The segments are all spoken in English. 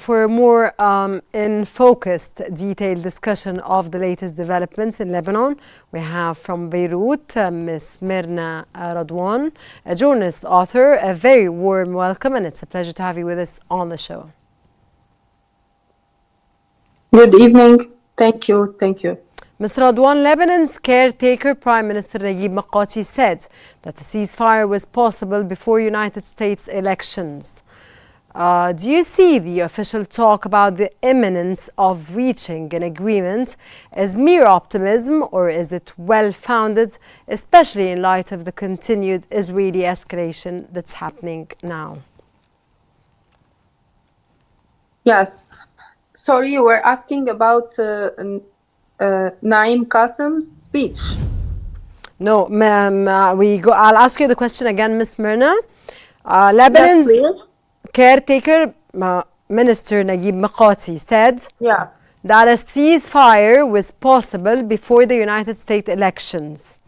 for a more focused, detailed discussion of the latest developments in Lebanon, we have from Beirut, Ms. Merna Radwan, a journalist, author. A very warm welcome, and it's a pleasure to have you with us on the show. Good evening. Thank you. Thank you. Mr. Radwan, Lebanon's caretaker Prime Minister Naim Qassem said that a ceasefire was possible before United States elections. Do you see the official talk about the imminence of reaching an agreement as mere optimism, or is it well-founded, especially in light of the continued Israeli escalation that's happening now? Yes. Sorry, you were asking about Naim Qassem's speech. No, ma'am, I'll ask you the question again, Ms. Merna. Lebanon's caretaker Minister Naim Qassem said that a ceasefire was possible before the United States elections,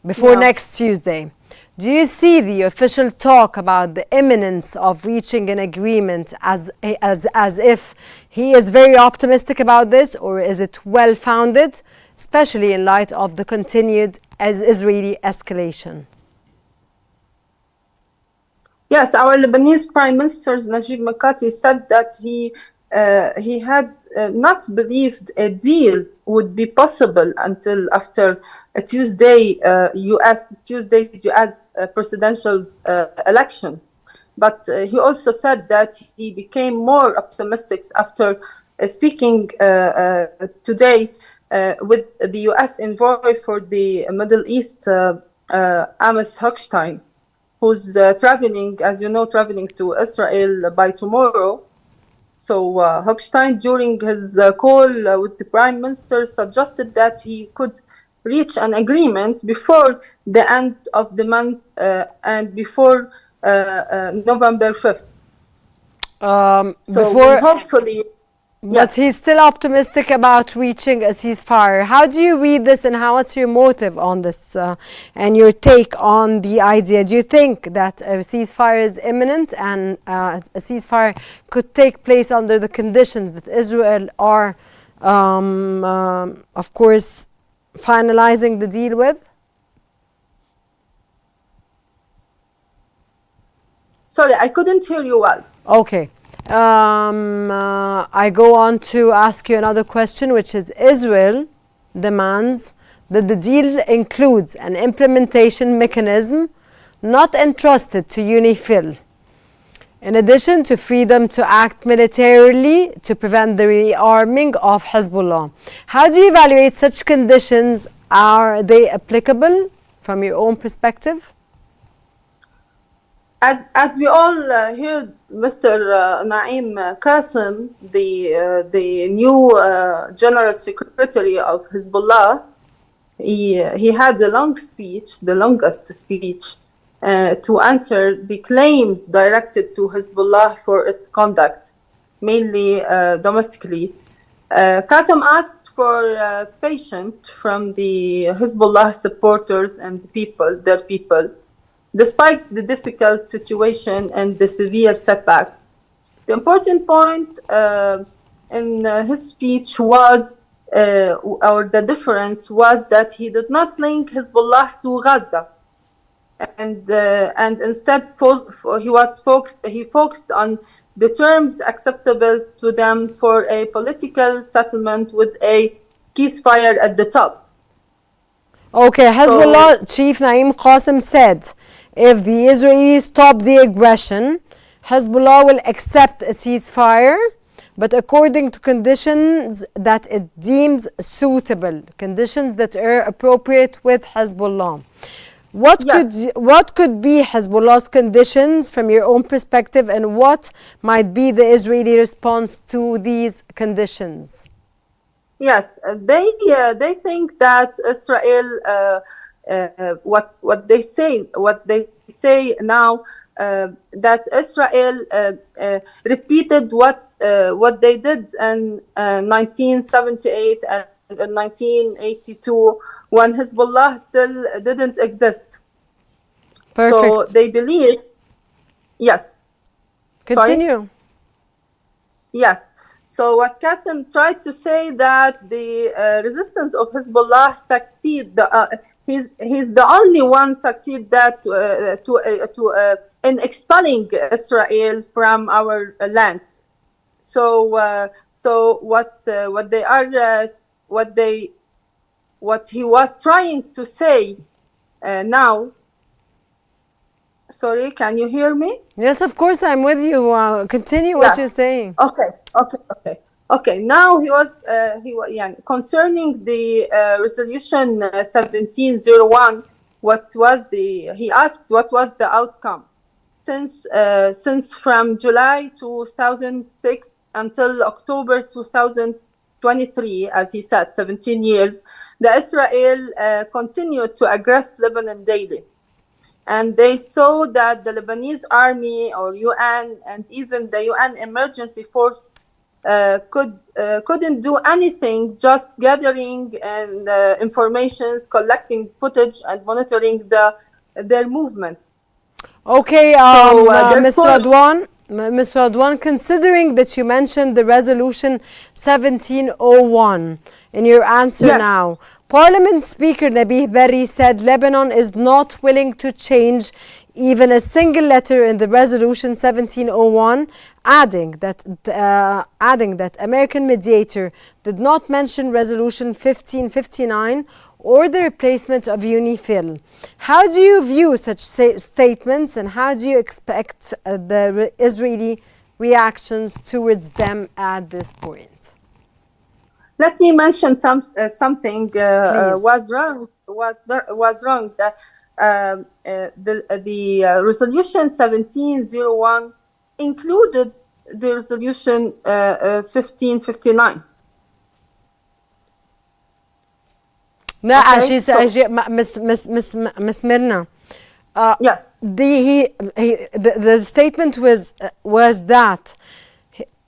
before next Tuesday. Do you see the official talk about the imminence of reaching an agreement as if he is very optimistic about this, or is it well-founded, especially in light of the continued Israeli escalation? Yes, our Lebanese Prime Minister Naim Qassem said that he had not believed a deal would be possible until after Tuesday's U.S. presidential election. But he also said that he became more optimistic after speaking today with the U.S. envoy for the Middle East, Amos Hochstein, who's traveling to Israel by tomorrow. So Hochstein, during his call with the Prime Minister, suggested that he could reach an agreement before the end of the month and before November 5th. Hopefully... But he's still optimistic about reaching a ceasefire. How do you read this, and what's your motive on this and your take on the idea? Do you think that a ceasefire is imminent and a ceasefire could take place under the conditions that Israel are, of course, finalizing the deal with? Sorry, I couldn't hear you well. Okay. I go on to ask you another question, which is Israel demands that the deal includes an implementation mechanism not entrusted to UNIFIL, in addition to freedom to act militarily to prevent the rearming of Hezbollah. How do you evaluate such conditions? Are they applicable from your own perspective? As we all heard, Mr. Naim Qassem, the new General Secretary of Hezbollah, he had a long speech, the longest speech, to answer the claims directed to Hezbollah for its conduct, mainly domestically. Qassem asked for patience from the Hezbollah supporters and their people, despite the difficult situation and the severe setbacks. The important point in his speech was, or the difference was, that he did not link Hezbollah to Gaza, and instead he focused on the terms acceptable to them for a political settlement with a ceasefire at the top. Okay, Hezbollah Chief Naim Qassem said, if the Israelis stop the aggression, Hezbollah will accept a ceasefire, but according to conditions that it deems suitable, conditions that are appropriate with Hezbollah. What could be Hezbollah's conditions from your own perspective, and what might be the Israeli response to these conditions? Yes, they think that Israel, what they say now, that Israel repeated what they did in 1978 and in 1982, when Hezbollah still didn't exist. Perfect. So they believe, yes. Continue. Yes. So what Qassem tried to say that the resistance of Hezbollah succeed. He's the only one succeed that in expelling Israel from our lands. So what he was trying to say now. Sorry, can you hear me? Yes, of course, I'm with you. Continue what you're saying. Okay. Now he was concerning the resolution 1701. He asked what was the outcome since from July 2006 until October 2023, as he said, 17 years, the Israel continued to aggress Lebanon daily. And they saw that the Lebanese army or UN and even the UN emergency force couldn't do anything, just gathering and informations, collecting footage, and monitoring their movements. Okay, Ms. Radwan, considering that you mentioned the resolution 1701 in your answer now, Parliament Speaker Nabih Berri said Lebanon is not willing to change even a single letter in the resolution 1701, adding that American mediator did not mention resolution 1559 or the replacement of UNIFIL. How do you view such statements, and how do you expect the Israeli reactions towards them at this point? Let me mention something was wrong. That the resolution 1701 included the resolution 1559. No, she said, Miss Merna. Yes. The statement was that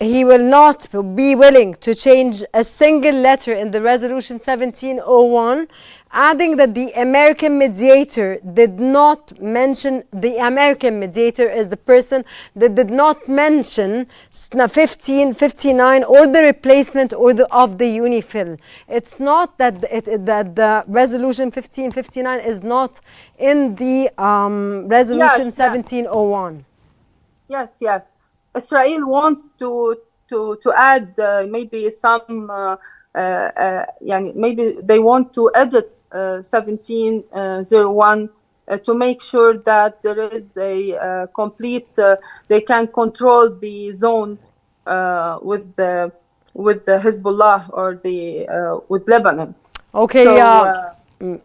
he will not be willing to change a single letter in the resolution 1701, adding that the American mediator did not mention, the American mediator is the person that did not mention 1559 or the replacement or of the UNIFIL. It's not that that the resolution 1559 is not in the resolution 1701. Yes. Israel wants to add maybe some maybe they want to edit 1701 to make sure that there is a complete they can control the zone with the Hezbollah or with Lebanon. Okay, so,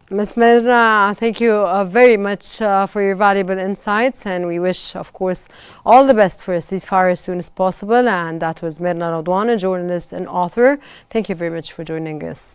Ms. Merna, thank you very much for your valuable insights, and we wish, of course, all the best for a ceasefire as soon as possible. And that was Merna Radwan, a journalist and author. Thank you very much for joining us.